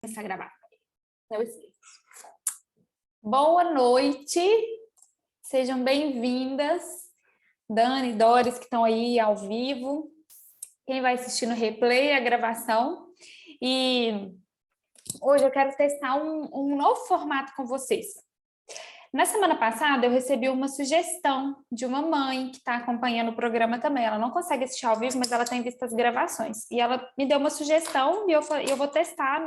Começar a gravar. Eu esqueço. Boa noite, sejam bem-vindas, Dani, Doris, que estão aí ao vivo, quem vai assistir no replay, a gravação. E hoje eu quero testar um novo formato com vocês. Na semana passada, eu recebi uma sugestão de uma mãe que está acompanhando o programa também. Ela não consegue assistir ao vivo, mas ela tem visto as gravações. E ela me deu uma sugestão e eu vou testar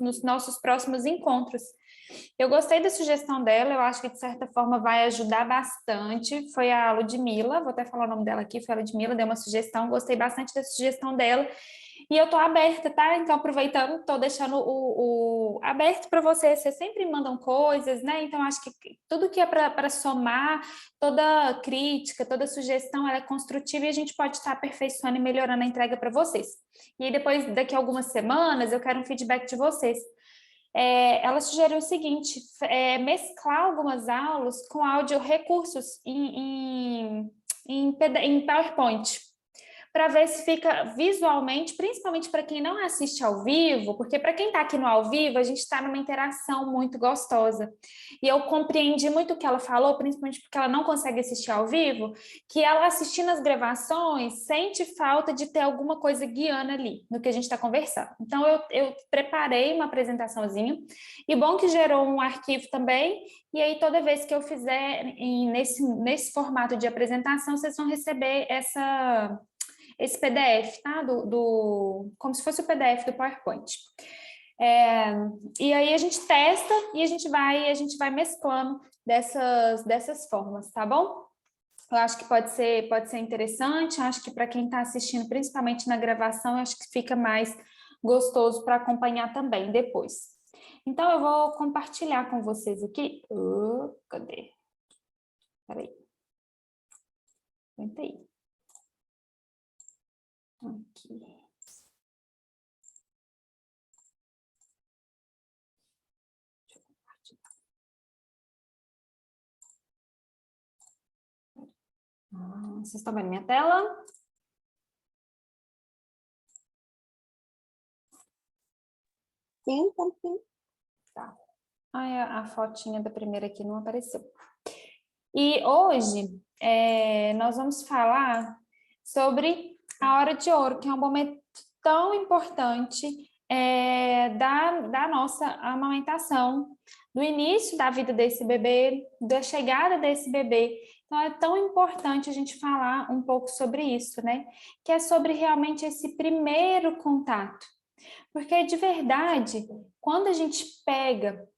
nos nossos próximos encontros. Eu gostei da sugestão dela, eu acho que de certa forma vai ajudar bastante. Foi a Ludmila, vou até falar o nome dela aqui, foi a Ludmila, deu uma sugestão, gostei bastante da sugestão dela. E eu tô aberta, tá? Então, aproveitando, tô deixando aberto para vocês. Vocês sempre mandam coisas, né? Então, acho que tudo que é para somar, toda crítica, toda sugestão, ela é construtiva e a gente pode estar aperfeiçoando e melhorando a entrega para vocês. E aí, depois, daqui a algumas semanas, eu quero um feedback de vocês. Ela sugeriu o seguinte, mesclar algumas aulas com áudio recursos em PowerPoint, para ver se fica visualmente, principalmente para quem não assiste ao vivo, porque para quem está aqui no ao vivo, a gente está numa interação muito gostosa. E eu compreendi muito o que ela falou, principalmente porque ela não consegue assistir ao vivo, que ela assistindo as gravações sente falta de ter alguma coisa guiando ali, no que a gente está conversando. Então, eu preparei uma apresentaçãozinha, e bom que gerou um arquivo também, e aí toda vez que eu fizer nesse formato de apresentação, vocês vão receber esse PDF, tá? Como se fosse o PDF do PowerPoint. E aí a gente testa e a gente vai mesclando dessas formas, tá bom? Eu acho que pode ser interessante, acho que para quem está assistindo, principalmente na gravação, eu acho que fica mais gostoso para acompanhar também depois. Então, eu vou compartilhar com vocês aqui. Cadê? Peraí. Aguenta aí. Aqui. Deixa eu compartilhar. Vocês estão vendo minha tela? Sim, sim. Tá. A fotinha da primeira aqui não apareceu. E hoje nós vamos falar sobre a hora de ouro, que é um momento tão importante da nossa amamentação, do início da vida desse bebê, da chegada desse bebê. Então, é tão importante a gente falar um pouco sobre isso, né? Que é sobre realmente esse primeiro contato. Porque, de verdade, quando a gente pega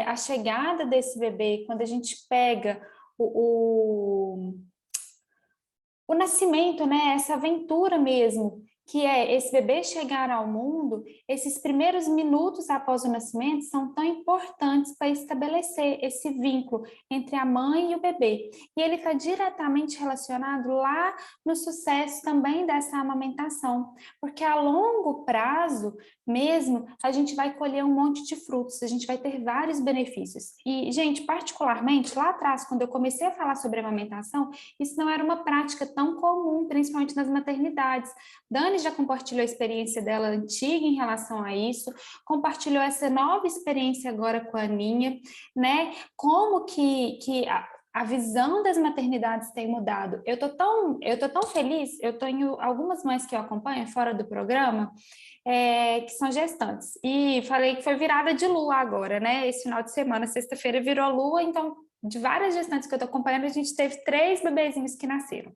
a chegada desse bebê, quando a gente pega o nascimento, né? Essa aventura mesmo, que é esse bebê chegar ao mundo, esses primeiros minutos após o nascimento são tão importantes para estabelecer esse vínculo entre a mãe e o bebê. E ele está diretamente relacionado lá no sucesso também dessa amamentação, porque a longo prazo mesmo, a gente vai colher um monte de frutos, a gente vai ter vários benefícios. E, gente, particularmente, lá atrás, quando eu comecei a falar sobre amamentação, isso não era uma prática tão comum, principalmente nas maternidades. Dani já compartilhou a experiência dela antiga em relação a isso, compartilhou essa nova experiência agora com a Aninha, né? Como que a visão das maternidades tem mudado. Eu tô tão feliz, eu tenho algumas mães que eu acompanho fora do programa, que são gestantes. E falei que foi virada de lua agora, né? Esse final de semana, sexta-feira, virou lua, então, de várias gestantes que eu tô acompanhando, a gente teve 3 bebezinhos que nasceram.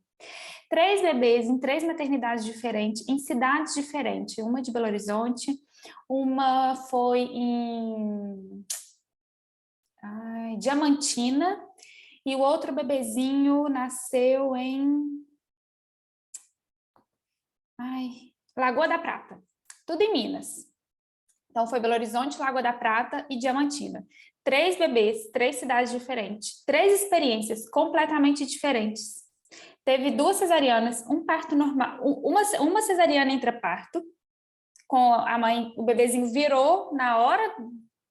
3 bebês em 3 maternidades diferentes, em cidades diferentes. Uma de Belo Horizonte, uma foi em Diamantina, e o outro bebezinho nasceu em Lagoa da Prata, tudo em Minas. Então, foi Belo Horizonte, Lagoa da Prata e Diamantina. 3 bebês, 3 cidades diferentes, 3 experiências completamente diferentes. Teve 2 cesarianas, um parto normal, uma cesariana intraparto, com a mãe, o bebezinho virou na hora,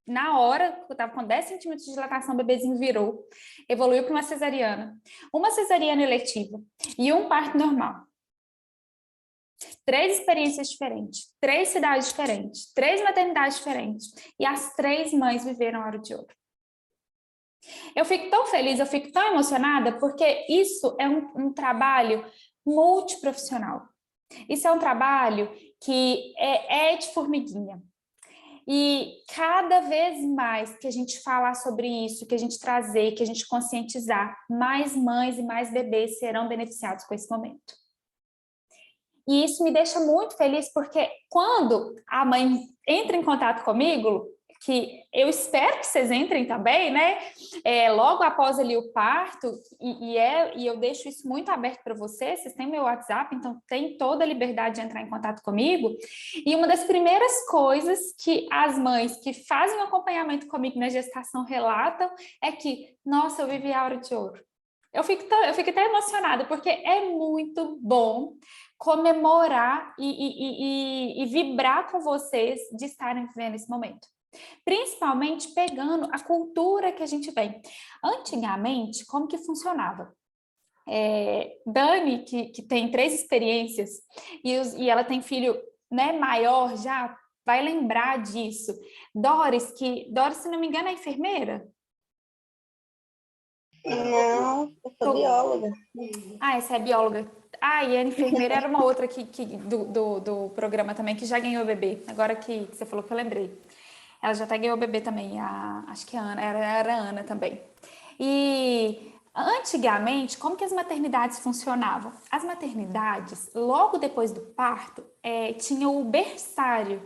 eu estava com 10 centímetros de dilatação, o bebezinho virou, evoluiu para uma cesariana eletiva e um parto normal. 3 experiências diferentes, 3 cidades diferentes, 3 maternidades diferentes, e as 3 mães viveram a Hora de Ouro. Eu fico tão feliz, eu fico tão emocionada, porque isso é um trabalho multiprofissional. Isso é um trabalho que é de formiguinha. E cada vez mais que a gente falar sobre isso, que a gente trazer, que a gente conscientizar, mais mães e mais bebês serão beneficiados com esse momento. E isso me deixa muito feliz, porque quando a mãe entra em contato comigo, que eu espero que vocês entrem também, né? Logo após ali o parto, e eu deixo isso muito aberto para vocês têm meu WhatsApp, então tem toda a liberdade de entrar em contato comigo. E uma das primeiras coisas que as mães que fazem o acompanhamento comigo na gestação relatam é que, nossa, eu vivi a Hora de Ouro. Eu fico até emocionada, porque é muito bom comemorar e vibrar com vocês de estarem vivendo esse momento. Principalmente pegando a cultura que a gente vem. Antigamente, como que funcionava? Dani, que tem 3 experiências, e ela tem filho, né, maior já, vai lembrar disso. Doris, se não me engano, é enfermeira? Não, eu sou bióloga. Essa é bióloga. E a enfermeira era uma outra do programa também, que já ganhou bebê. Agora que você falou que eu lembrei. Ela já até ganhou bebê também, acho que a Ana, era a Ana também. E antigamente, como que as maternidades funcionavam? As maternidades, logo depois do parto, tinha o berçário.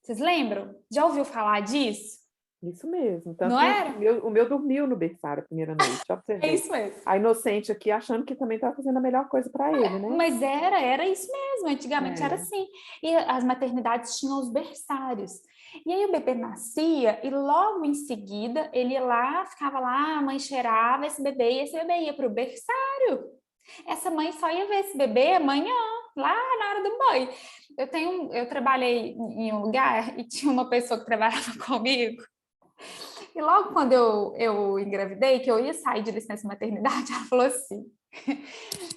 Vocês lembram? Já ouviu falar disso? Isso mesmo. Tanto Não que era? o meu dormiu no berçário a primeira noite, só pra você ver. Isso mesmo. A inocente aqui achando que também estava fazendo a melhor coisa para ele, né? Mas era isso mesmo, antigamente era assim. E as maternidades tinham os berçários. E aí o bebê nascia e logo em seguida ele ia lá, ficava lá, a mãe cheirava esse bebê e esse bebê ia para o berçário. Essa mãe só ia ver esse bebê amanhã, lá na hora do banho. Eu trabalhei em um lugar e tinha uma pessoa que trabalhava comigo. E logo quando eu engravidei, que eu ia sair de licença maternidade, ela falou assim,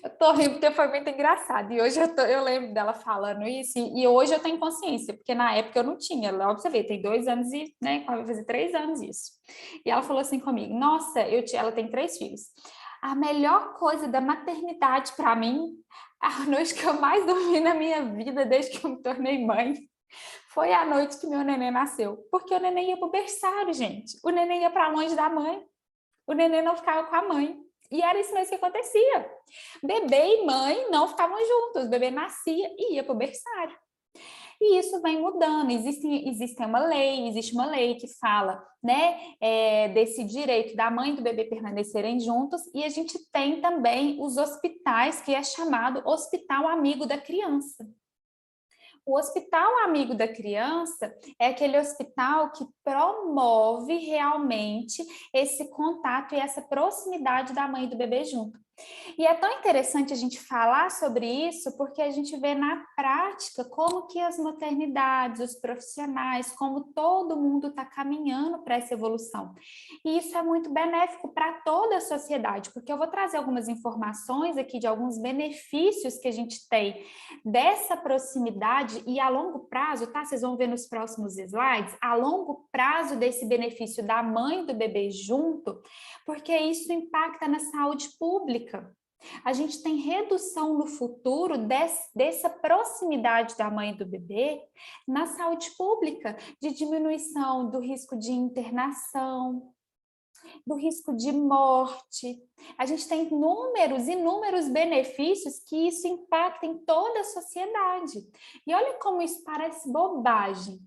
eu tô rindo porque foi muito engraçado, e hoje eu lembro dela falando isso, e hoje eu tenho consciência, porque na época eu não tinha, logo você vê, tem 2 anos e, né, vai fazer 3 anos isso. E ela falou assim comigo, nossa, ela tem 3 filhos, a melhor coisa da maternidade para mim, a noite que eu mais dormi na minha vida desde que eu me tornei mãe, foi a noite que meu neném nasceu, porque o neném ia para o berçário, gente. O neném ia para longe da mãe. O neném não ficava com a mãe. E era isso mesmo que acontecia. Bebê e mãe não ficavam juntos. O bebê nascia e ia para o berçário. E isso vem mudando. Existe uma lei que fala, né, desse direito da mãe e do bebê permanecerem juntos. E a gente tem também os hospitais, que é chamado Hospital Amigo da Criança. O Hospital Amigo da Criança é aquele hospital que promove realmente esse contato e essa proximidade da mãe e do bebê junto. E é tão interessante a gente falar sobre isso, porque a gente vê na prática como que as maternidades, os profissionais, como todo mundo está caminhando para essa evolução. E isso é muito benéfico para toda a sociedade, porque eu vou trazer algumas informações aqui de alguns benefícios que a gente tem dessa proximidade e a longo prazo, tá? Vocês vão ver nos próximos slides, a longo prazo desse benefício da mãe e do bebê junto, porque isso impacta na saúde pública. A gente tem redução no futuro dessa proximidade da mãe e do bebê na saúde pública, de diminuição do risco de internação, do risco de morte. A gente tem inúmeros benefícios que isso impacta em toda a sociedade. E olha como isso parece bobagem.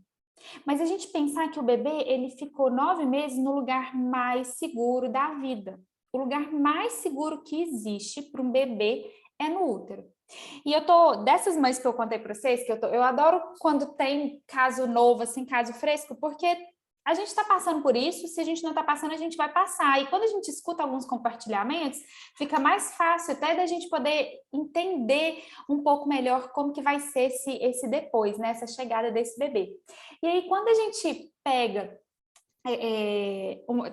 Mas a gente pensar que o bebê ele ficou 9 meses no lugar mais seguro da vida. O lugar mais seguro que existe para um bebê é no útero. E dessas mães que eu contei para vocês, eu adoro quando tem caso novo, assim, caso fresco, porque a gente está passando por isso, se a gente não está passando, a gente vai passar. E quando a gente escuta alguns compartilhamentos, fica mais fácil até da gente poder entender um pouco melhor como que vai ser esse depois, né? Essa chegada desse bebê. E aí, quando a gente pega...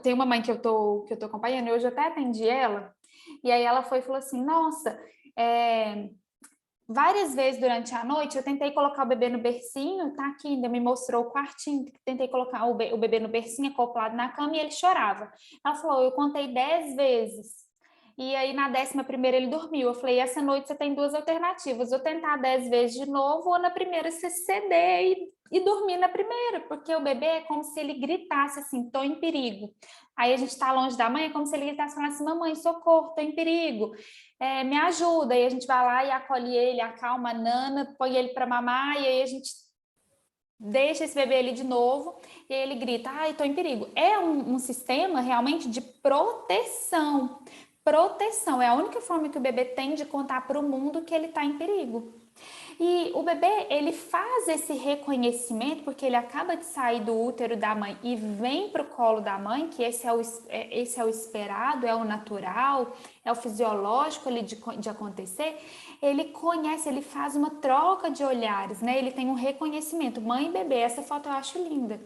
tem uma mãe que eu tô acompanhando, eu hoje até atendi ela, e aí ela foi e falou assim, nossa, várias vezes durante a noite eu tentei colocar o bebê no bercinho, tá aqui, ainda me mostrou o quartinho, tentei colocar o bebê no bercinho acoplado na cama e ele chorava. Ela falou, eu contei 10 vezes. E aí, na 11ª, ele dormiu. Eu falei, essa noite você tem 2 alternativas, ou tentar 10 vezes de novo, ou na primeira você ceder e dormir na primeira, porque o bebê é como se ele gritasse assim, tô em perigo. Aí a gente está longe da mãe, é como se ele gritasse, falasse assim, mamãe, socorro, tô em perigo, me ajuda. E a gente vai lá e acolhe ele, acalma a Nana, põe ele para mamar, e aí a gente deixa esse bebê ali de novo, e aí ele grita, ai, tô em perigo. É um sistema realmente de proteção. Proteção, é a única forma que o bebê tem de contar para o mundo que ele está em perigo. E o bebê, ele faz esse reconhecimento, porque ele acaba de sair do útero da mãe e vem para o colo da mãe, que esse é o esperado, é o natural, é o fisiológico ali de acontecer. Ele conhece, ele faz uma troca de olhares, né? Ele tem um reconhecimento. Mãe e bebê, essa foto eu acho linda.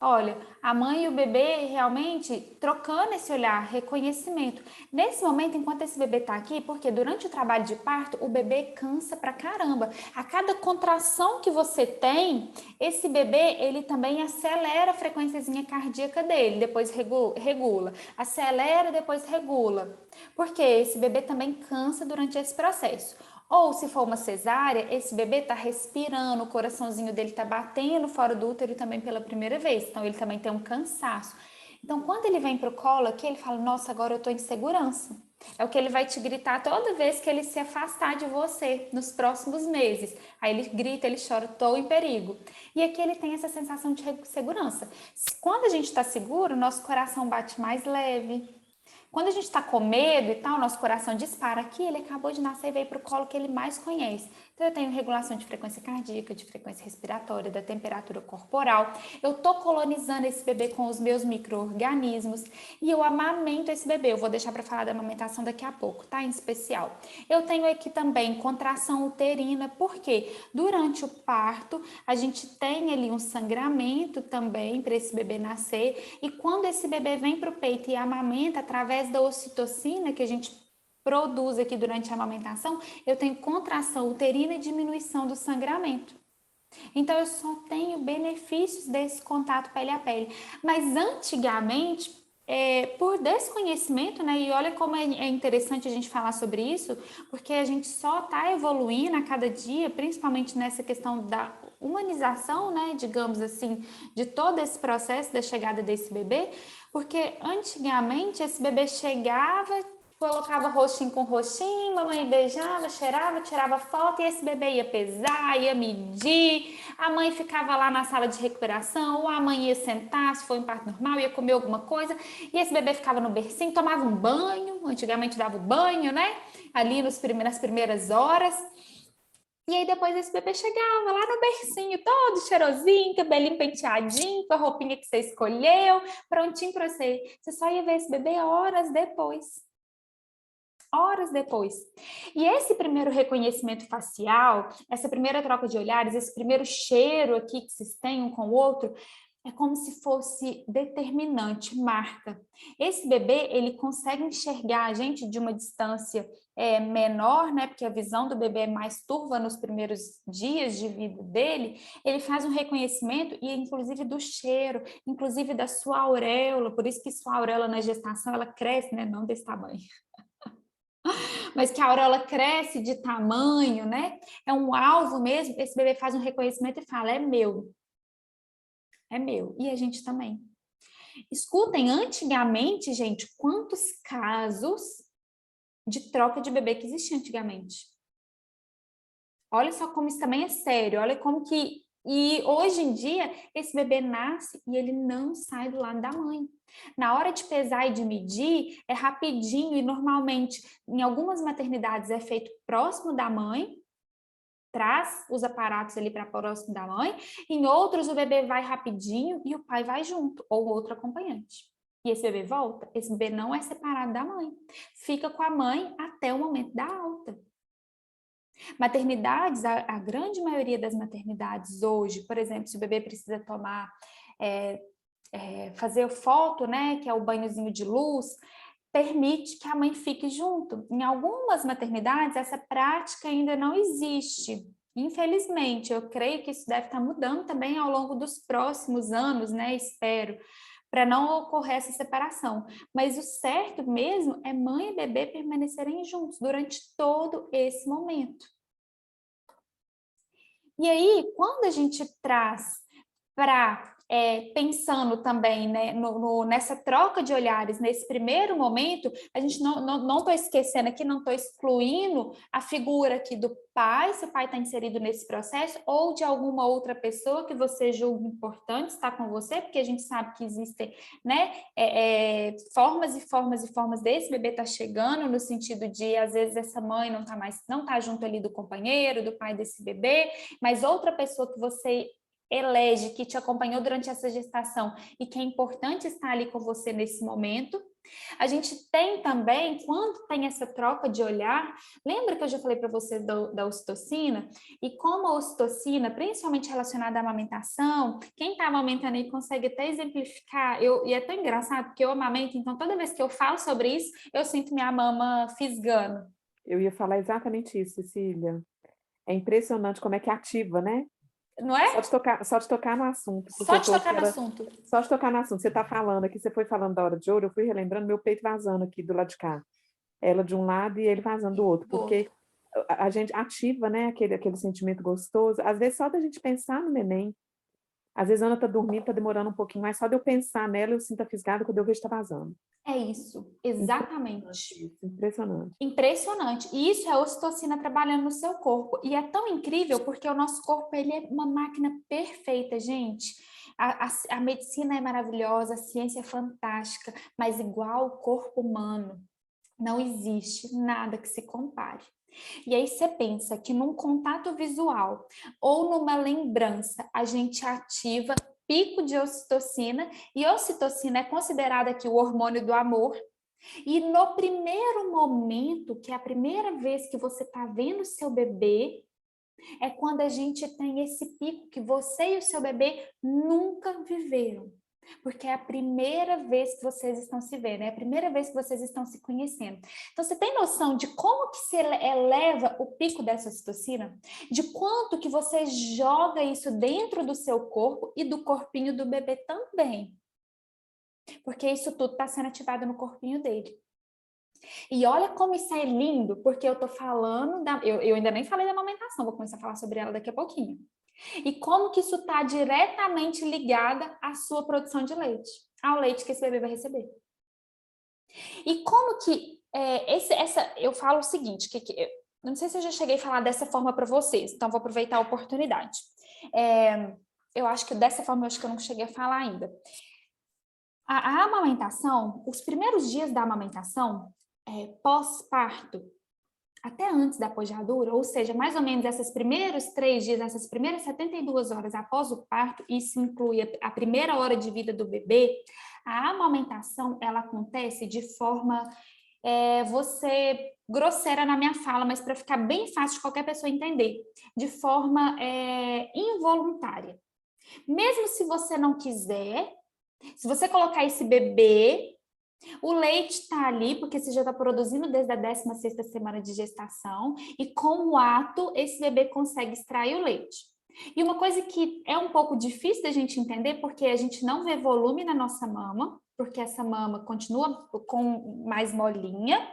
Olha, a mãe e o bebê realmente trocando esse olhar, reconhecimento. Nesse momento, enquanto esse bebê tá aqui, porque durante o trabalho de parto, o bebê cansa pra caramba. A cada contração que você tem, esse bebê, ele também acelera a frequênciazinha cardíaca dele, depois regula. Acelera, depois regula. Porque esse bebê também cansa durante esse processo. Ou se for uma cesárea, esse bebê está respirando, o coraçãozinho dele está batendo fora do útero também pela primeira vez, então ele também tem um cansaço. Então, quando ele vem para o colo aqui, ele fala, nossa, agora eu estou em segurança. É o que ele vai te gritar toda vez que ele se afastar de você, nos próximos meses. Aí ele grita, ele chora, estou em perigo. E aqui ele tem essa sensação de segurança. Quando a gente está seguro, nosso coração bate mais leve. Quando a gente está com medo e tal, nosso coração dispara. Aqui ele acabou de nascer e veio para o colo que ele mais conhece. Então eu tenho regulação de frequência cardíaca, de frequência respiratória, da temperatura corporal. Eu estou colonizando esse bebê com os meus micro-organismos e eu amamento esse bebê. Eu vou deixar para falar da amamentação daqui a pouco, tá? Em especial. Eu tenho aqui também contração uterina, porque durante o parto a gente tem ali um sangramento também para esse bebê nascer, e quando esse bebê vem para o peito e amamenta através da ocitocina que a gente produz aqui durante a amamentação, eu tenho contração uterina e diminuição do sangramento. Então, eu só tenho benefícios desse contato pele a pele. Mas antigamente, por desconhecimento, né? E olha como é interessante a gente falar sobre isso, porque a gente só está evoluindo a cada dia, principalmente nessa questão da humanização, né? Digamos assim, de todo esse processo da chegada desse bebê, porque antigamente esse bebê chegava, colocava roxinho com roxinho, mamãe beijava, cheirava, tirava foto, e esse bebê ia pesar, ia medir, a mãe ficava lá na sala de recuperação, ou a mãe ia sentar, se foi um parto normal, ia comer alguma coisa, e esse bebê ficava no bercinho, tomava um banho, antigamente dava o banho, né? Ali nas primeiras horas. E aí depois esse bebê chegava lá no bercinho, todo cheirosinho, cabelinho penteadinho, com a roupinha que você escolheu, prontinho para você. Você só ia ver esse bebê horas depois. Horas depois. E esse primeiro reconhecimento facial, essa primeira troca de olhares, esse primeiro cheiro aqui que vocês têm um com o outro, é como se fosse determinante, marca. Esse bebê, ele consegue enxergar a gente de uma distância menor, né? Porque a visão do bebê é mais turva nos primeiros dias de vida dele. Ele faz um reconhecimento, e inclusive do cheiro, inclusive da sua auréola, por isso que sua auréola na gestação, ela cresce, né? Não desse tamanho. Mas que a auréola cresce de tamanho, né? É um alvo mesmo, esse bebê faz um reconhecimento e fala, é meu. É meu. E a gente também. Escutem, antigamente, gente, quantos casos de troca de bebê que existia antigamente. Olha só como isso também é sério, olha como que... E hoje em dia, esse bebê nasce e ele não sai do lado da mãe. Na hora de pesar e de medir, é rapidinho, e normalmente, em algumas maternidades, é feito próximo da mãe, traz os aparatos ali para próximo da mãe, em outros o bebê vai rapidinho e o pai vai junto, ou outro acompanhante. E esse bebê volta, esse bebê não é separado da mãe, fica com a mãe até o momento da alta. Maternidades, a grande maioria das maternidades hoje, por exemplo, se o bebê precisa tomar, fazer foto, né, que é o banhozinho de luz, permite que a mãe fique junto. Em algumas maternidades, essa prática ainda não existe. Infelizmente, eu creio que isso deve estar mudando também ao longo dos próximos anos, né? Espero, para não ocorrer essa separação. Mas o certo mesmo é mãe e bebê permanecerem juntos durante todo esse momento. E aí, quando a gente traz para, pensando também, né, nessa troca de olhares, nesse primeiro momento, a gente não estou esquecendo aqui, não estou excluindo a figura aqui do pai, se o pai está inserido nesse processo, ou de alguma outra pessoa que você julga importante estar com você, porque a gente sabe que existem, né, formas e formas e formas desse bebê estar chegando, no sentido de, às vezes, essa mãe não está junto ali do companheiro, do pai desse bebê, mas outra pessoa que você elege, que te acompanhou durante essa gestação e que é importante estar ali com você nesse momento. A gente tem também, quando tem essa troca de olhar, lembra que eu já falei para você da ocitocina? E como a ocitocina, principalmente relacionada à amamentação, quem está amamentando aí consegue até exemplificar, e é tão engraçado, porque eu amamento, então toda vez que eu falo sobre isso, eu sinto minha mama fisgando. Eu ia falar exatamente isso, Cecília. É impressionante como é que ativa, né? Não é? Só de tocar no assunto. Só de tocar no assunto. Só de tocar no assunto. Você está falando aqui, você foi falando da hora de ouro, eu fui relembrando meu peito vazando aqui do lado de cá. Ela de um lado e ele vazando do outro. Porque a gente ativa, né, aquele sentimento gostoso. Às vezes só da gente pensar no neném. Às vezes a Ana está dormindo, está demorando um pouquinho, mas só de eu pensar nela, eu sinto a fisgada quando eu vejo está vazando. É isso, exatamente. Impressionante. Impressionante. E isso é a ocitocina trabalhando no seu corpo. E é tão incrível porque o nosso corpo ele é uma máquina perfeita, gente. A medicina é maravilhosa, a ciência é fantástica, mas igual o corpo humano, não existe nada que se compare. E aí você pensa que num contato visual ou numa lembrança, a gente ativa pico de ocitocina, e ocitocina é considerada aqui o hormônio do amor. E no primeiro momento, que é a primeira vez que você está vendo seu bebê, é quando a gente tem esse pico que você e o seu bebê nunca viveram. Porque é a primeira vez que vocês estão se vendo, é a primeira vez que vocês estão se conhecendo. Então, você tem noção de como que se eleva o pico dessa ocitocina? De quanto que você joga isso dentro do seu corpo e do corpinho do bebê também? Porque isso tudo está sendo ativado no corpinho dele. E olha como isso é lindo, porque eu tô falando eu ainda nem falei da amamentação, vou começar a falar sobre ela daqui a pouquinho. E como que isso está diretamente ligada à sua produção de leite, ao leite que esse bebê vai receber. E como que eu falo o seguinte, não sei se eu já cheguei a falar dessa forma para vocês, então vou aproveitar a oportunidade. Eu acho que dessa forma eu não cheguei a falar ainda. A amamentação, os primeiros dias da amamentação, pós-parto, até antes da pojadura, ou seja, mais ou menos esses primeiros 3 dias, essas primeiras 72 horas após o parto, isso inclui a primeira hora de vida do bebê, a amamentação, ela acontece de forma, você grosseira na minha fala, mas para ficar bem fácil de qualquer pessoa entender, de forma involuntária. Mesmo se você não quiser, se você colocar esse bebê, o leite está ali, porque você já está produzindo desde a 16ª semana de gestação, e com o ato, esse bebê consegue extrair o leite. E uma coisa que é um pouco difícil da gente entender, porque a gente não vê volume na nossa mama, porque essa mama continua com mais molinha,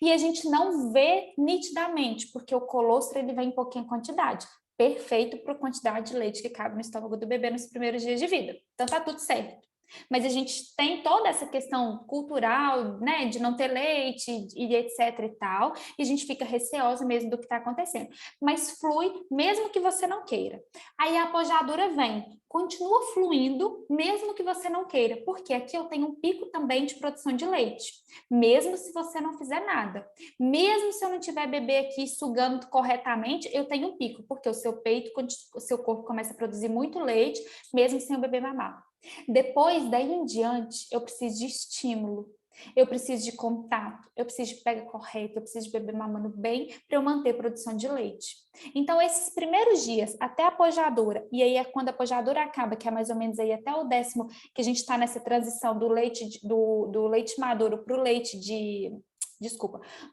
e a gente não vê nitidamente, porque o colostro ele vem em pouquinha quantidade. Perfeito para a quantidade de leite que cabe no estômago do bebê nos primeiros dias de vida. Então tá tudo certo. Mas a gente tem toda essa questão cultural, né, de não ter leite e etc e tal, e a gente fica receosa mesmo do que está acontecendo. Mas flui mesmo que você não queira. Aí a pojadura vem, continua fluindo mesmo que você não queira, porque aqui eu tenho um pico também de produção de leite, mesmo se você não fizer nada. Mesmo se eu não tiver bebê aqui sugando corretamente, eu tenho um pico, porque o seu peito, o seu corpo começa a produzir muito leite, mesmo sem o bebê mamar. Depois, daí em diante, eu preciso de estímulo. Eu preciso de contato, eu preciso de pega correta, eu preciso de beber mamando bem para eu manter a produção de leite. Então, esses primeiros dias, até a pojadura, e aí é quando a pojadura acaba, que é mais ou menos aí até o 10º, que a gente está nessa transição do leite, do leite maduro para o leite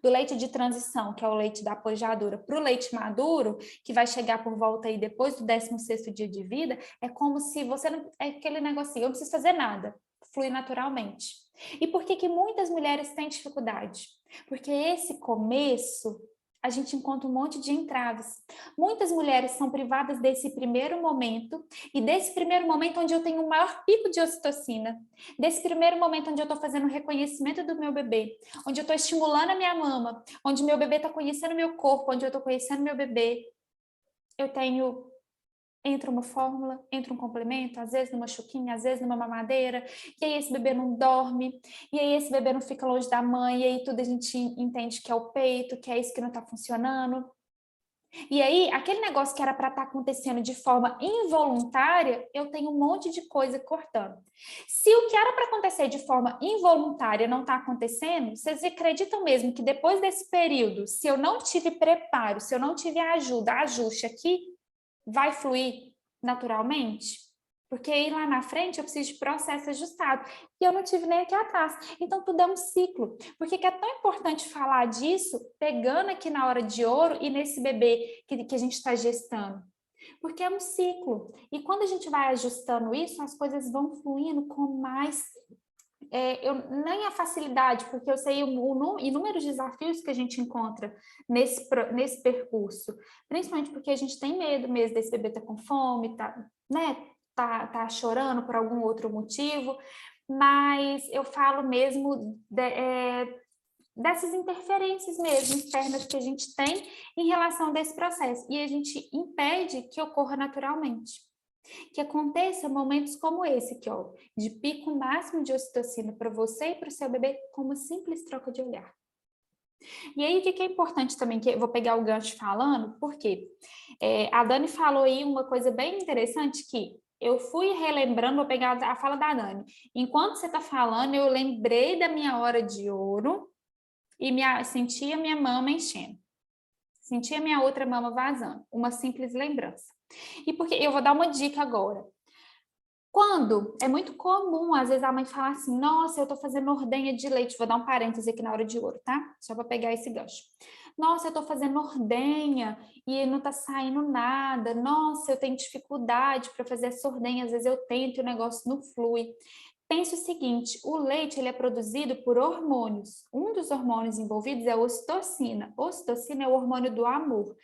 do leite de transição, que é o leite da pojadura, para o leite maduro, que vai chegar por volta aí depois do 16º dia de vida, é como se você não... É aquele negocinho, eu não preciso fazer nada, flui naturalmente. E por que muitas mulheres têm dificuldade? Porque esse começo, a gente encontra um monte de entraves. Muitas mulheres são privadas desse primeiro momento, e desse primeiro momento onde eu tenho o maior pico de ocitocina, desse primeiro momento onde eu estou fazendo o reconhecimento do meu bebê, onde eu estou estimulando a minha mama, onde meu bebê está conhecendo meu corpo, onde eu estou conhecendo meu bebê, eu tenho... Entra uma fórmula, entra um complemento, às vezes numa chuquinha, às vezes numa mamadeira, e aí esse bebê não dorme, e aí esse bebê não fica longe da mãe, e aí tudo a gente entende que é o peito, que é isso que não está funcionando. E aí, aquele negócio que era para estar acontecendo de forma involuntária, eu tenho um monte de coisa cortando. Se o que era para acontecer de forma involuntária não está acontecendo, vocês acreditam mesmo que depois desse período, se eu não tive preparo, se eu não tive ajuda, ajuste aqui, vai fluir naturalmente? Porque aí lá na frente eu preciso de processo ajustado. E eu não tive nem aqui atrás. Então tudo é um ciclo. Por que é tão importante falar disso, pegando aqui na hora de ouro e nesse bebê que a gente está gestando? Porque é um ciclo. E quando a gente vai ajustando isso, as coisas vão fluindo com mais... nem a facilidade, porque eu sei inúmeros desafios que a gente encontra nesse percurso, principalmente porque a gente tem medo mesmo desse bebê estar com fome, tá chorando por algum outro motivo, mas eu falo mesmo dessas interferências mesmo externas que a gente tem em relação desse processo, e a gente impede que ocorra naturalmente. Que aconteça momentos como esse aqui, ó, de pico máximo de ocitocina para você e para o seu bebê, com uma simples troca de olhar. E aí, o que é importante também, que eu vou pegar o gancho falando, porque a Dani falou aí uma coisa bem interessante, que eu fui relembrando, vou pegar a fala da Dani. Enquanto você está falando, eu lembrei da minha hora de ouro e senti a minha mama enchendo. Senti a minha outra mama vazando. Uma simples lembrança. E porque eu vou dar uma dica agora. Quando é muito comum, às vezes a mãe fala assim, nossa, eu tô fazendo ordenha de leite, vou dar um parêntese aqui na hora de ouro, tá? Só para pegar esse gancho. Nossa, eu tô fazendo ordenha e não tá saindo nada. Nossa, eu tenho dificuldade para fazer essa ordenha, às vezes eu tento e o negócio não flui. Pense o seguinte, o leite ele é produzido por hormônios. Um dos hormônios envolvidos é a ocitocina. Ocitocina é o hormônio do amor.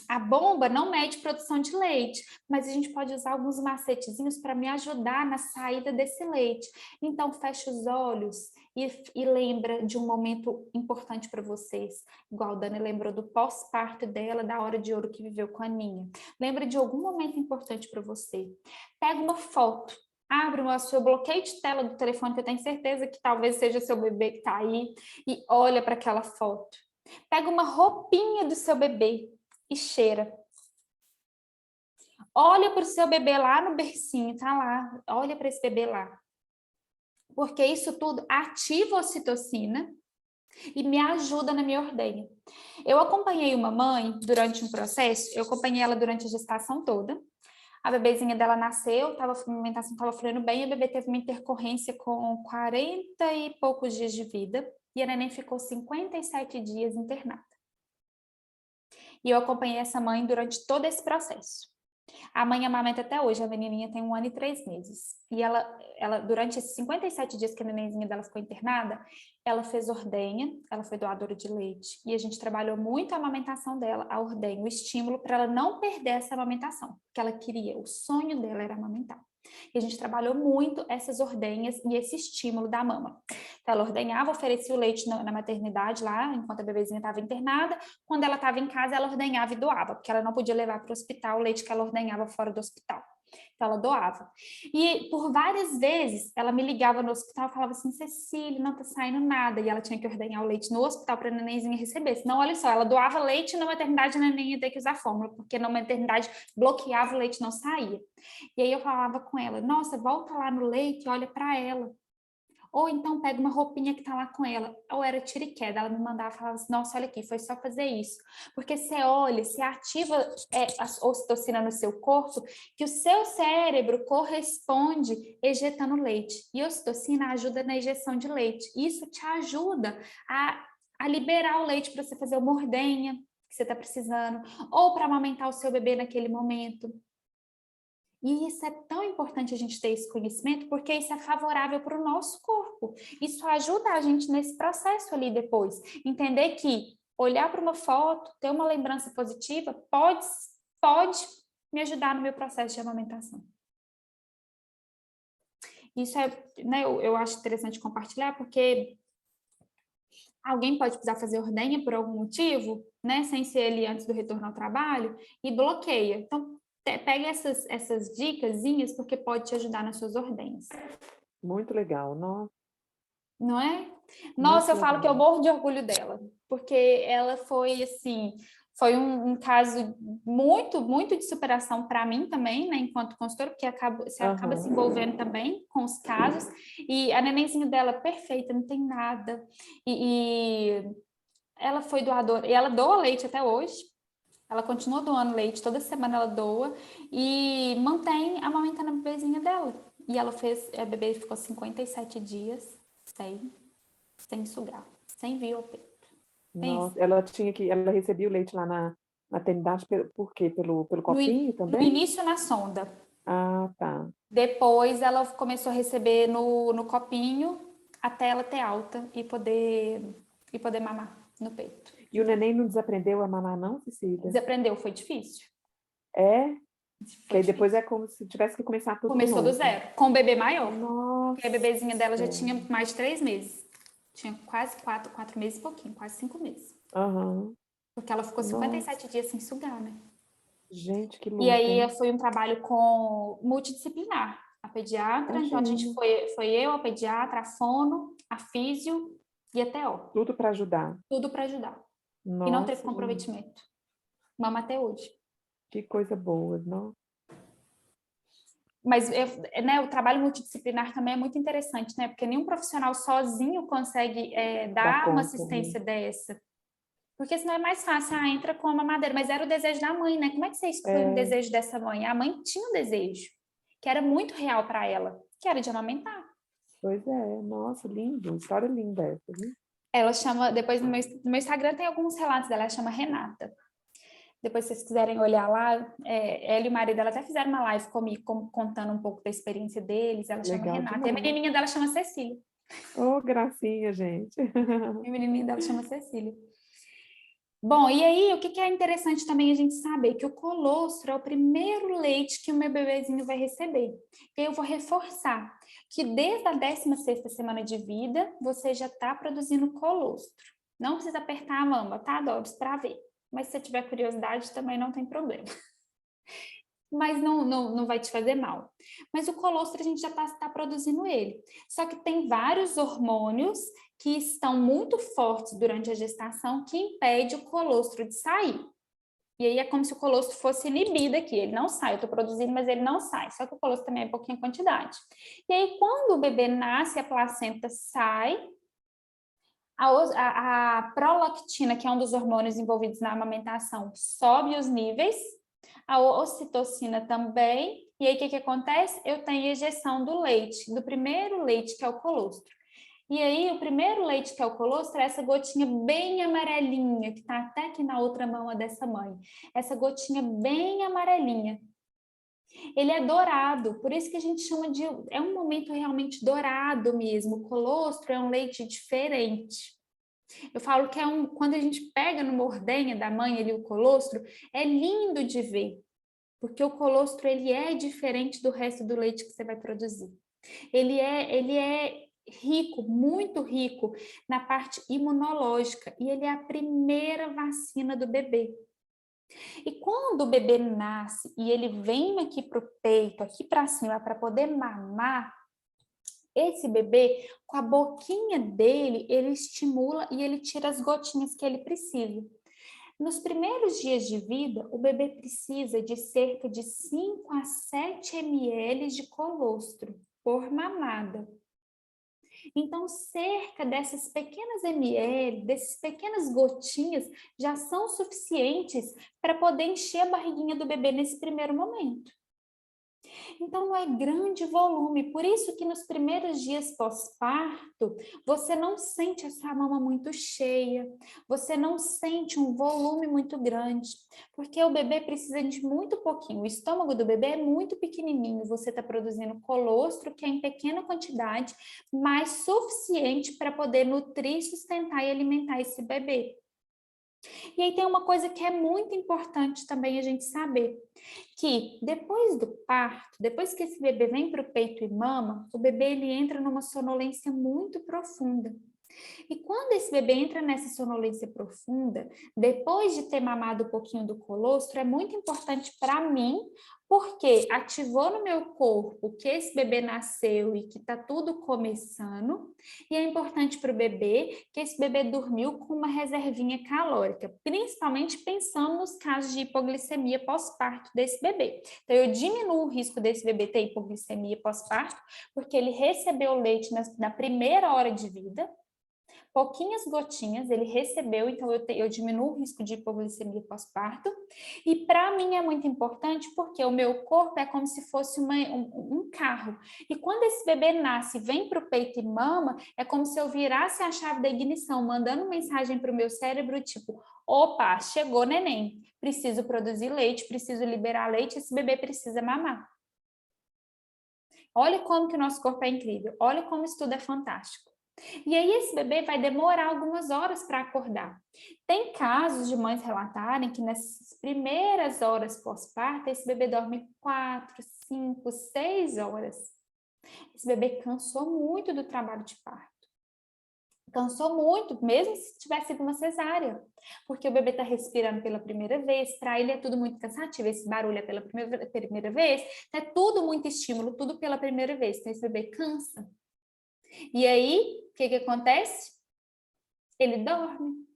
A bomba não mede produção de leite, mas a gente pode usar alguns macetezinhos para me ajudar na saída desse leite. Então, fecha os olhos e lembra de um momento importante para vocês. Igual a Dani lembrou do pós-parto dela, da hora de ouro que viveu com a Aninha. Lembra de algum momento importante para você. Pega uma foto. Abre o seu bloqueio de tela do telefone, que eu tenho certeza que talvez seja seu bebê que está aí, e olha para aquela foto. Pega uma roupinha do seu bebê e cheira. Olha para o seu bebê lá no bercinho, tá lá. Olha para esse bebê lá. Porque isso tudo ativa a ocitocina e me ajuda na minha ordenha. Eu acompanhei uma mãe durante um processo, eu acompanhei ela durante a gestação toda. A bebezinha dela nasceu, a amamentação estava fluindo bem, a bebê teve uma intercorrência com 40 e poucos dias de vida, e a neném ficou 57 dias internada. E eu acompanhei essa mãe durante todo esse processo. A mãe amamenta até hoje, a menininha tem 1 ano e 3 meses. E ela durante esses 57 dias que a nenenzinha dela ficou internada, ela fez ordenha, ela foi doadora de leite. E a gente trabalhou muito a amamentação dela, a ordenha, o estímulo para ela não perder essa amamentação. Porque ela queria, o sonho dela era amamentar. E a gente trabalhou muito essas ordenhas e esse estímulo da mama. Então, ela ordenhava, oferecia o leite na maternidade lá, enquanto a bebezinha estava internada. Quando ela estava em casa, ela ordenhava e doava, porque ela não podia levar para o hospital o leite que ela ordenhava fora do hospital. Então, ela doava. E por várias vezes, ela me ligava no hospital e falava assim, Cecília, não tá saindo nada. E ela tinha que ordenhar o leite no hospital para a nenenzinha receber. Senão, olha só, ela doava leite e na maternidade a neném ia ter que usar fórmula, porque na maternidade bloqueava o leite, não saía. E aí eu falava com ela, nossa, volta lá no leite e olha para ela. Ou então pega uma roupinha que tá lá com ela. Ou era tira e queda. Ela me mandava e falava assim, nossa, olha aqui, foi só fazer isso. Porque você olha, você ativa a ocitocina no seu corpo, que o seu cérebro corresponde ejetando leite. E a ocitocina ajuda na ejeção de leite. Isso te ajuda a liberar o leite para você fazer uma ordenha que você está precisando, ou para amamentar o seu bebê naquele momento. E isso é tão importante a gente ter esse conhecimento, porque isso é favorável para o nosso corpo. Isso ajuda a gente nesse processo ali depois. Entender que olhar para uma foto, ter uma lembrança positiva, pode me ajudar no meu processo de amamentação. Isso é, né, eu acho interessante compartilhar, porque alguém pode precisar fazer ordenha por algum motivo, né, sem ser ele antes do retorno ao trabalho, e bloqueia. Então, pega essas dicasinhas, porque pode te ajudar nas suas ordenhas. Muito legal, Não é? Nossa, eu falo que eu morro de orgulho dela, porque ela foi, assim, foi um caso muito, muito de superação para mim também, né, enquanto consultora, porque você acaba se envolvendo também com os casos, e a nenenzinha dela é perfeita, não tem nada, e ela foi doadora, e ela doa leite até hoje. Ela continua doando leite, toda semana ela doa e mantém amamentando a bebezinha dela. E ela fez, a bebê ficou 57 dias sem sugar, sem vir ao peito. Nossa, ela recebia o leite lá na maternidade, por quê? Pelo copinho No também? início na sonda. Ah, tá. Depois ela começou a receber no copinho até ela ter alta e poder mamar no peito. E o neném não desaprendeu a mamar não, Cecília? Desaprendeu, foi difícil. É? Que aí depois é como se tivesse que começar tudo de Começou novo. do zero, com o bebê maior. Nossa. Porque a bebezinha dela já tinha mais de 3 meses. Tinha quase 4 meses e pouquinho, quase 5 meses. Porque ela ficou 57 dias sem sugar, né? Gente, que luta, E aí hein? foi um trabalho multidisciplinar. A pediatra, então a gente foi eu, a pediatra, a fono, a físio e a TO. Tudo para ajudar. Tudo para ajudar. Nossa, e não teve comprometimento. Mama até hoje. Que coisa boa, não? Mas né, o trabalho multidisciplinar também é muito interessante, né? Porque nenhum profissional sozinho consegue dar uma assistência dessa. Porque senão é mais fácil, entra com a mamadeira. Mas era o desejo da mãe, né? Como é que você exclui o desejo dessa mãe? A mãe tinha um desejo, que era muito real para ela, que era de amamentar. Pois é, nossa, lindo, história linda essa, viu? Ela chama, depois no meu Instagram tem alguns relatos dela, ela chama Renata. Depois, se vocês quiserem olhar lá, ela e o marido dela até fizeram uma live comigo, contando um pouco da experiência deles. Ela chama Renata. Demais. E a menininha dela chama Cecília. Oh, gracinha, gente. A menininha dela chama Cecília. Bom, e aí, o que é interessante também a gente saber? Que o colostro é o primeiro leite que o meu bebezinho vai receber. E aí eu vou reforçar que desde a 16ª semana de vida, você já está produzindo colostro. Não precisa apertar a mama, tá, Dobs? Para ver. Mas se você tiver curiosidade, também não tem problema. Mas não vai te fazer mal. Mas o colostro, a gente já está produzindo ele. Só que tem vários hormônios que estão muito fortes durante a gestação que impede o colostro de sair. E aí é como se o colostro fosse inibido aqui. Ele não sai, eu estou produzindo, mas ele não sai. Só que o colostro também é pouquinha quantidade. E aí, quando o bebê nasce, a placenta sai, a prolactina, que é um dos hormônios envolvidos na amamentação, sobe os níveis, a ocitocina também, e aí o que acontece? Eu tenho ejeção do leite, do primeiro leite, que é o colostro. E aí, o primeiro leite, que é o colostro, é essa gotinha bem amarelinha, que está até aqui na outra mão dessa mãe. Essa gotinha bem amarelinha. Ele é dourado, por isso que a gente chama de... É um momento realmente dourado mesmo. O colostro é um leite diferente. Eu falo que quando a gente pega numa ordenha da mãe ali o colostro, é lindo de ver. Porque o colostro, ele é diferente do resto do leite que você vai produzir. Ele é rico, muito rico na parte imunológica, e ele é a primeira vacina do bebê. E quando o bebê nasce e ele vem aqui para o peito, aqui para cima, para poder mamar, esse bebê, com a boquinha dele, ele estimula e ele tira as gotinhas que ele precisa. Nos primeiros dias de vida, o bebê precisa de cerca de 5 a 7 ml de colostro por mamada. Então, cerca dessas pequenas ml, dessas pequenas gotinhas, já são suficientes para poder encher a barriguinha do bebê nesse primeiro momento. Então, não é grande volume, por isso que nos primeiros dias pós-parto, você não sente a sua mama muito cheia, você não sente um volume muito grande, porque o bebê precisa de muito pouquinho, o estômago do bebê é muito pequenininho, você está produzindo colostro, que é em pequena quantidade, mas suficiente para poder nutrir, sustentar e alimentar esse bebê. E aí tem uma coisa que é muito importante também a gente saber, que depois do parto, depois que esse bebê vem para o peito e mama, o bebê ele entra numa sonolência muito profunda. E quando esse bebê entra nessa sonolência profunda, depois de ter mamado um pouquinho do colostro, é muito importante para mim, porque ativou no meu corpo que esse bebê nasceu e que está tudo começando, e é importante para o bebê que esse bebê dormiu com uma reservinha calórica, principalmente pensando nos casos de hipoglicemia pós-parto desse bebê. Então, eu diminuo o risco desse bebê ter hipoglicemia pós-parto, porque ele recebeu leite na primeira hora de vida, pouquinhas gotinhas, ele recebeu, então eu diminuo o risco de hipoglicemia pós-parto. E para mim é muito importante porque o meu corpo é como se fosse um carro. E quando esse bebê nasce, vem para o peito e mama, é como se eu virasse a chave da ignição, mandando mensagem para o meu cérebro, tipo, opa, chegou neném, preciso produzir leite, preciso liberar leite, esse bebê precisa mamar. Olha como que o nosso corpo é incrível, olha como isso tudo é fantástico. E aí esse bebê vai demorar algumas horas para acordar. Tem casos de mães relatarem que nessas primeiras horas pós-parto, esse bebê dorme 4, 5, 6 horas. Esse bebê cansou muito do trabalho de parto. Cansou muito, mesmo se tivesse sido uma cesárea, porque o bebê está respirando pela primeira vez, para ele é tudo muito cansativo, esse barulho é pela primeira vez, é tudo muito estímulo, tudo pela primeira vez, então esse bebê cansa. E aí, o que acontece? Ele dorme.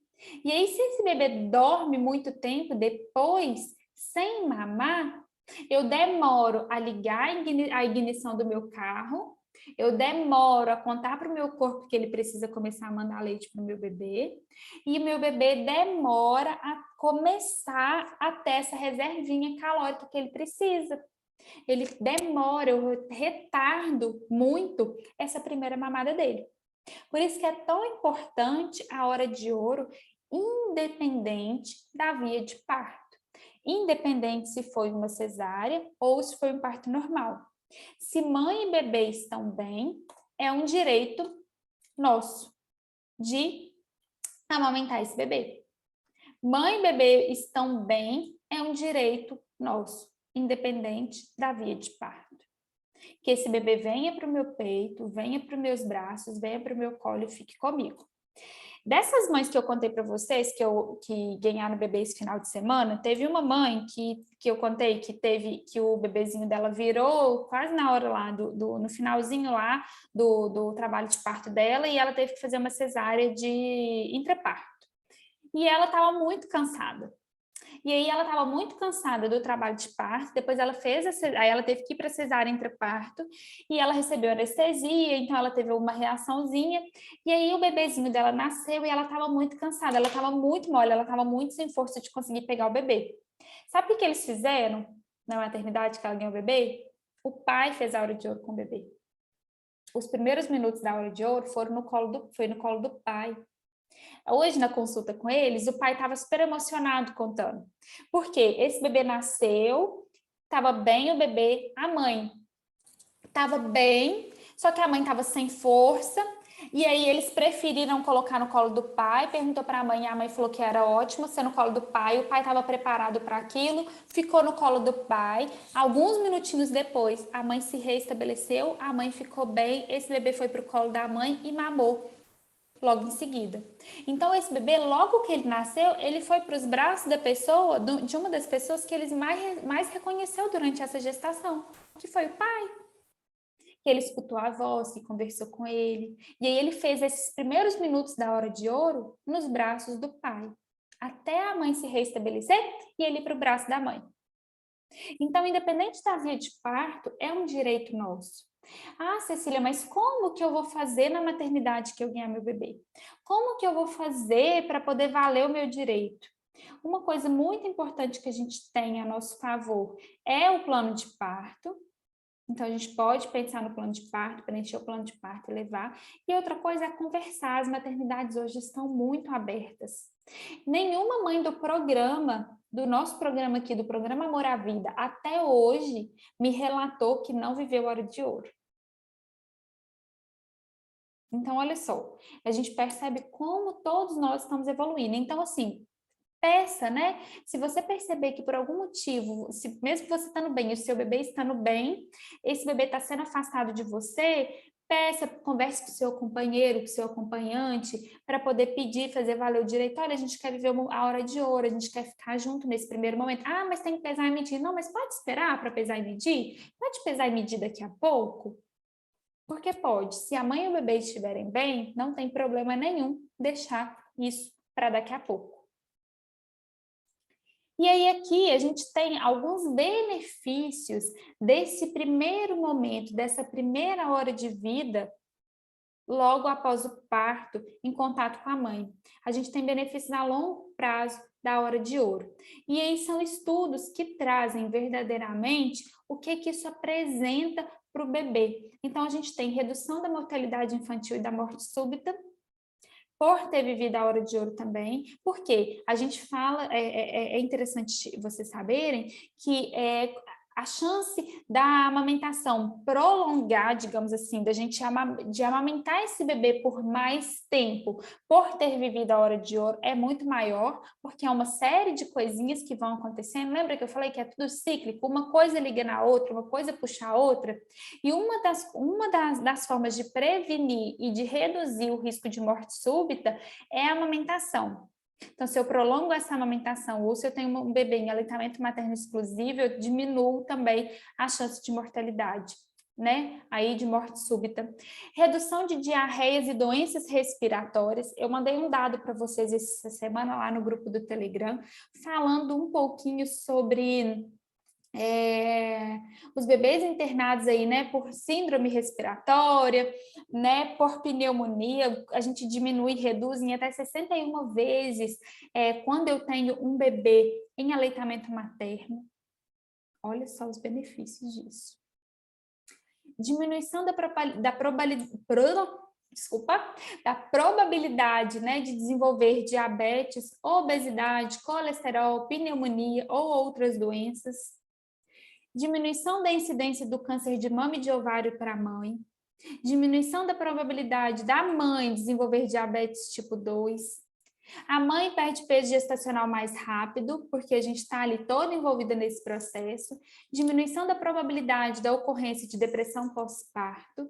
E aí, se esse bebê dorme muito tempo depois, sem mamar, eu demoro a ligar a ignição do meu carro, eu demoro a contar para o meu corpo que ele precisa começar a mandar leite para o meu bebê, e o meu bebê demora a começar a ter essa reservinha calórica que ele precisa. Ele demora, eu retardo muito essa primeira mamada dele. Por isso que é tão importante a hora de ouro, independente da via de parto. Independente se foi uma cesárea ou se foi um parto normal. Se mãe e bebê estão bem, é um direito nosso de amamentar esse bebê. Mãe e bebê estão bem, é um direito nosso, independente da via de parto. Que esse bebê venha para o meu peito, venha para os meus braços, venha para o meu colo e fique comigo. Dessas mães que eu contei para vocês, que ganharam bebê esse final de semana, teve uma mãe que eu contei que o bebezinho dela virou quase na hora lá, no finalzinho lá do trabalho de parto dela, e ela teve que fazer uma cesárea de intraparto. E ela estava muito cansada. E aí ela estava muito cansada do trabalho de parto, depois ela aí ela teve que ir para cesárea intraparto, e ela recebeu anestesia, então ela teve uma reaçãozinha, e aí o bebezinho dela nasceu e ela estava muito cansada, ela estava muito mole, ela estava muito sem força de conseguir pegar o bebê. Sabe o que eles fizeram na maternidade que ela ganhou o bebê? O pai fez a hora de ouro com o bebê. Os primeiros minutos da hora de ouro foi no colo do pai. Hoje, na consulta com eles, o pai estava super emocionado contando. Porque esse bebê nasceu, estava bem o bebê, a mãe estava bem, só que a mãe estava sem força, e aí eles preferiram colocar no colo do pai, perguntou para a mãe, e a mãe falou que era ótimo ser no colo do pai, o pai estava preparado para aquilo, ficou no colo do pai. Alguns minutinhos depois, a mãe se reestabeleceu, a mãe ficou bem, esse bebê foi para o colo da mãe e mamou. logo em seguida. Então, esse bebê, logo que ele nasceu, ele foi para os braços da pessoa, de uma das pessoas que ele mais reconheceu durante essa gestação, que foi o pai. Que ele escutou a voz, que conversou com ele. E aí ele fez esses primeiros minutos da hora de ouro nos braços do pai, até a mãe se restabelecer e ele ir para o braço da mãe. Então, independente da via de parto, é um direito nosso. Ah, Cecília, mas como que eu vou fazer na maternidade que eu ganhar meu bebê? Como que eu vou fazer para poder valer o meu direito? Uma coisa muito importante que a gente tem a nosso favor é o plano de parto. Então, a gente pode pensar no plano de parto, preencher o plano de parto e levar. E outra coisa é conversar. As maternidades hoje estão muito abertas. Nenhuma mãe do programa, do nosso programa aqui, do programa Amor à Vida, até hoje, me relatou que não viveu hora de ouro. Então, olha só, a gente percebe como todos nós estamos evoluindo. Então, assim, peça, né? Se você perceber que por algum motivo, mesmo você estando bem, o seu bebê estando bem, esse bebê está sendo afastado de você, peça, converse com o seu companheiro, com o seu acompanhante, para poder pedir, fazer valer o direito. Olha, a gente quer viver a hora de ouro, a gente quer ficar junto nesse primeiro momento. Ah, mas tem que pesar e medir. Não, mas pode esperar para pesar e medir? Pode pesar e medir daqui a pouco? Porque pode. Se a mãe e o bebê estiverem bem, não tem problema nenhum deixar isso para daqui a pouco. E aí aqui a gente tem alguns benefícios desse primeiro momento, dessa primeira hora de vida, logo após o parto, em contato com a mãe. A gente tem benefícios a longo prazo da hora de ouro. E aí são estudos que trazem verdadeiramente o que isso apresenta para o bebê. Então a gente tem redução da mortalidade infantil e da morte súbita, por ter vivido a hora de ouro também, porque a gente fala, é interessante vocês saberem que a chance da amamentação prolongar, digamos assim, da gente de amamentar esse bebê por mais tempo, por ter vivido a hora de ouro, é muito maior, porque é uma série de coisinhas que vão acontecendo. Lembra que eu falei que é tudo cíclico? Uma coisa liga na outra, uma coisa puxa a outra. E uma das formas de prevenir e de reduzir o risco de morte súbita é a amamentação. Então, se eu prolongo essa amamentação ou se eu tenho um bebê em aleitamento materno exclusivo, eu diminuo também a chance de mortalidade, né? Aí de morte súbita. Redução de diarreias e doenças respiratórias. Eu mandei um dado para vocês essa semana lá no grupo do Telegram, falando um pouquinho sobre os bebês internados aí, né, por síndrome respiratória, né, por pneumonia, a gente diminui, reduz em até 61 vezes quando eu tenho um bebê em aleitamento materno. Olha só os benefícios disso. Diminuição da probabilidade, né, de desenvolver diabetes, obesidade, colesterol, pneumonia ou outras doenças. Diminuição da incidência do câncer de mama e de ovário para a mãe, diminuição da probabilidade da mãe desenvolver diabetes tipo 2, a mãe perde peso gestacional mais rápido, porque a gente está ali toda envolvida nesse processo, diminuição da probabilidade da ocorrência de depressão pós-parto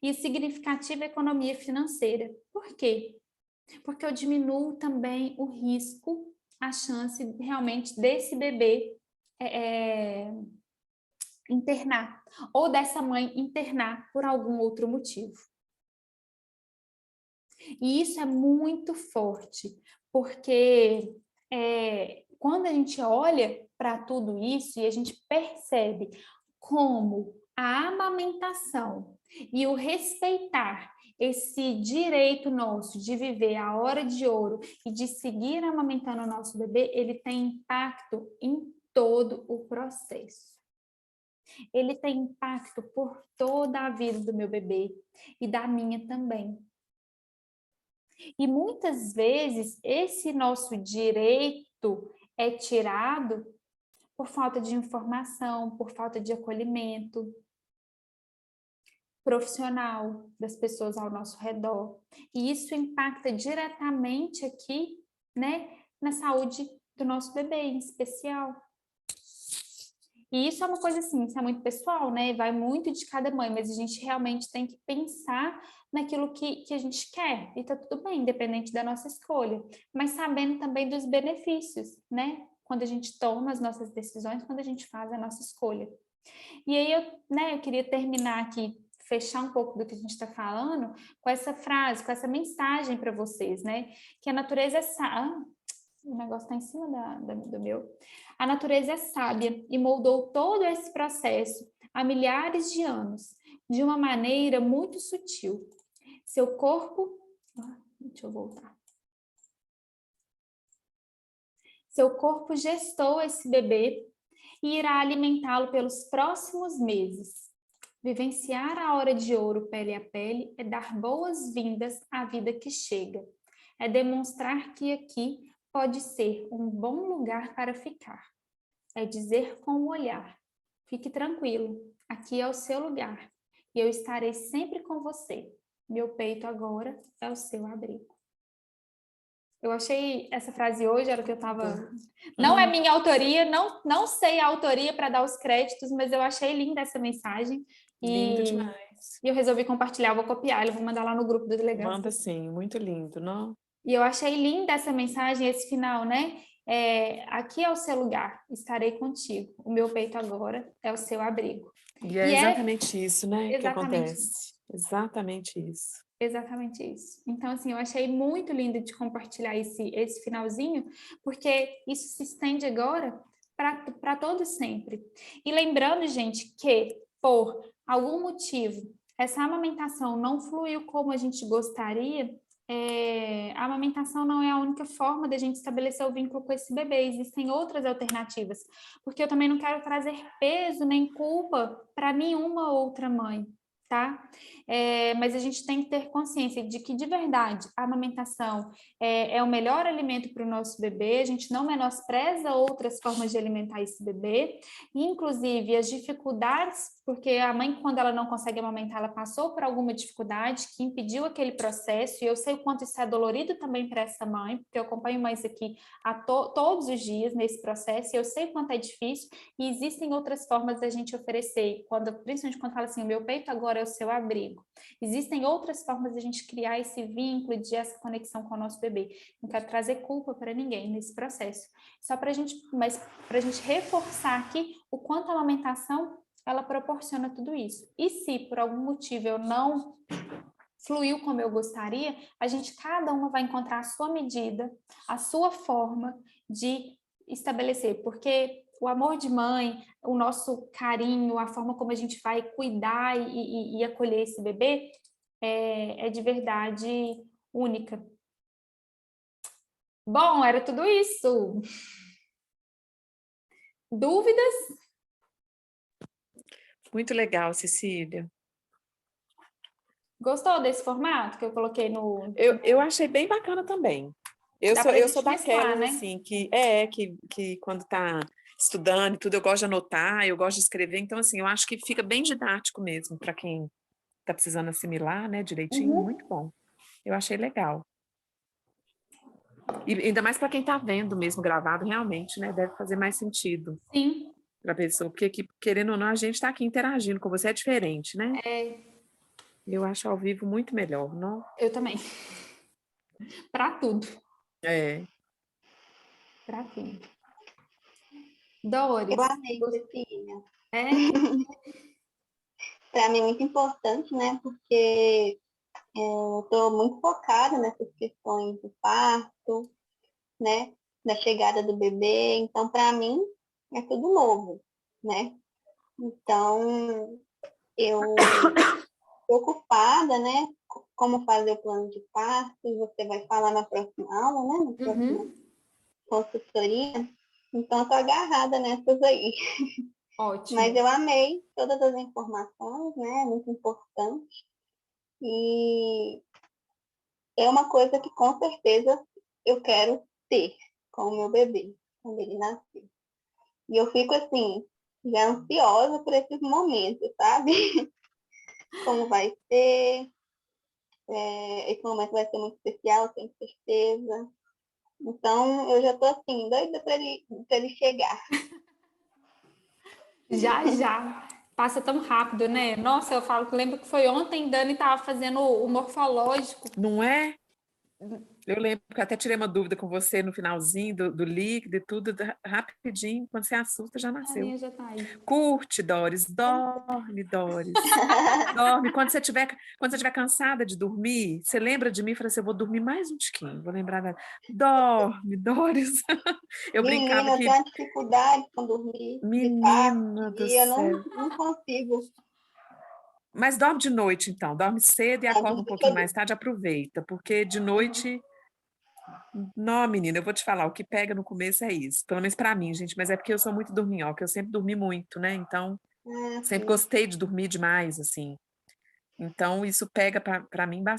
e significativa economia financeira. Por quê? Porque eu diminuo também o risco, a chance realmente desse bebê internar, ou dessa mãe internar por algum outro motivo. E isso é muito forte, porque quando a gente olha para tudo isso e a gente percebe como a amamentação e o respeitar esse direito nosso de viver a hora de ouro e de seguir amamentando o nosso bebê, ele tem impacto em todo o processo. Ele tem impacto por toda a vida do meu bebê e da minha também. E muitas vezes esse nosso direito é tirado por falta de informação, por falta de acolhimento profissional das pessoas ao nosso redor. E isso impacta diretamente aqui, né, na saúde do nosso bebê em especial. E isso é uma coisa assim, isso é muito pessoal, né? Vai muito de cada mãe, mas a gente realmente tem que pensar naquilo que a gente quer. E tá tudo bem, independente da nossa escolha. Mas sabendo também dos benefícios, né? Quando a gente toma as nossas decisões, quando a gente faz a nossa escolha. E aí eu queria terminar aqui, fechar um pouco do que a gente está falando, com essa frase, com essa mensagem para vocês, né? Que a natureza é sábia. O negócio está em cima do meu. A natureza é sábia e moldou todo esse processo há milhares de anos, de uma maneira muito sutil. Seu corpo. Deixa eu voltar. Seu corpo gestou esse bebê e irá alimentá-lo pelos próximos meses. Vivenciar a hora de ouro pele a pele é dar boas-vindas à vida que chega. É demonstrar que aqui pode ser um bom lugar para ficar. É dizer com o olhar: fique tranquilo, aqui é o seu lugar e eu estarei sempre com você. Meu peito agora é o seu abrigo. Eu achei essa frase hoje, era o que eu estava... Não é minha autoria, não sei a autoria para dar os créditos, mas eu achei linda essa mensagem. Lindo demais. E eu resolvi compartilhar, eu vou copiar, eu vou mandar lá no grupo do Delegado. Manda sim, muito lindo, não? E eu achei linda essa mensagem, esse final, né? Aqui é o seu lugar, estarei contigo. O meu peito agora é o seu abrigo. E é exatamente isso, né, que exatamente acontece. Exatamente isso. Exatamente isso. Então, assim, eu achei muito lindo de compartilhar esse finalzinho, porque isso se estende agora para todo sempre. E lembrando, gente, que por algum motivo essa amamentação não fluiu como a gente gostaria, a amamentação não é a única forma da gente estabelecer o vínculo com esse bebê, existem outras alternativas, porque eu também não quero trazer peso nem culpa para nenhuma outra mãe, tá? Mas a gente tem que ter consciência de que, de verdade, a amamentação é o melhor alimento para o nosso bebê, a gente não menospreza outras formas de alimentar esse bebê, e, inclusive, as dificuldades, porque a mãe, quando ela não consegue amamentar, ela passou por alguma dificuldade que impediu aquele processo, e eu sei o quanto isso é dolorido também para essa mãe, porque eu acompanho mães aqui todos os dias nesse processo, e eu sei o quanto é difícil, e existem outras formas da gente oferecer, principalmente quando fala assim, o meu peito agora é o seu abrigo. Existem outras formas de a gente criar esse vínculo, de essa conexão com o nosso bebê. Não quero trazer culpa para ninguém nesse processo. Só para a gente reforçar aqui o quanto a amamentação ela proporciona tudo isso. E se por algum motivo eu não fluiu como eu gostaria, cada uma vai encontrar a sua medida, a sua forma de estabelecer, porque o amor de mãe, o nosso carinho, a forma como a gente vai cuidar e acolher esse bebê é de verdade única. Bom, era tudo isso. Dúvidas? Muito legal, Cecília. Gostou desse formato que eu coloquei no... Eu achei bem bacana também. Eu sou daquelas, né? assim, que quando está estudando e tudo, eu gosto de anotar, eu gosto de escrever, então, assim, eu acho que fica bem didático mesmo para quem está precisando assimilar, né, direitinho, muito bom. Eu achei legal. E ainda mais para quem está vendo mesmo gravado, realmente, né, deve fazer mais sentido. Sim. Para a pessoa, porque, querendo ou não, a gente está aqui interagindo com você, é diferente, né? Eu acho ao vivo muito melhor, não? Eu também. Para tudo. Para tudo. Doris. Eu amei, Cecília. Para mim é muito importante, né? Porque eu estou muito focada nessas questões do parto, né? Da chegada do bebê. Então, para mim, é tudo novo, né? Então, eu estou ocupada, né? Como fazer o plano de parto, e você vai falar na próxima aula, né? Na próxima consultoria. Então, estou agarrada nessas aí. Ótimo. Mas eu amei todas as informações, né? Muito importante. E é uma coisa que com certeza eu quero ter com o meu bebê, quando ele nascer. E eu fico assim, já ansiosa por esses momentos, sabe? Como vai ser. Esse momento vai ser muito especial, tenho certeza. Então, eu já estou assim, doida para ele chegar. Já. Passa tão rápido, né? Nossa, eu falo que lembro que foi ontem, Dani estava fazendo o morfológico. Não é? Eu lembro que até tirei uma dúvida com você no finalzinho do líquido e tudo, rapidinho, quando você assusta, já A nasceu. minha já tá aí. Curte, Doris, dorme, Doris. Dorme. Quando você estiver cansada de dormir, você lembra de mim e fala assim, eu vou dormir mais um tiquinho, vou lembrar dela. Dorme, Doris. Eu brincava Menina, eu que, tenho uma dificuldade com dormir de tarde, menina de do dia, céu. não consigo. Mas dorme de noite, então. Dorme cedo e É, acorda um pouquinho mais tarde, aproveita, porque de noite... Não, menina, eu vou te falar, o que pega no começo é isso. Pelo menos pra mim, gente, mas é porque eu sou muito dorminhoca, eu sempre dormi muito, né? Então, sempre assim, gostei de dormir demais, assim. Então, isso pega para mim bastante.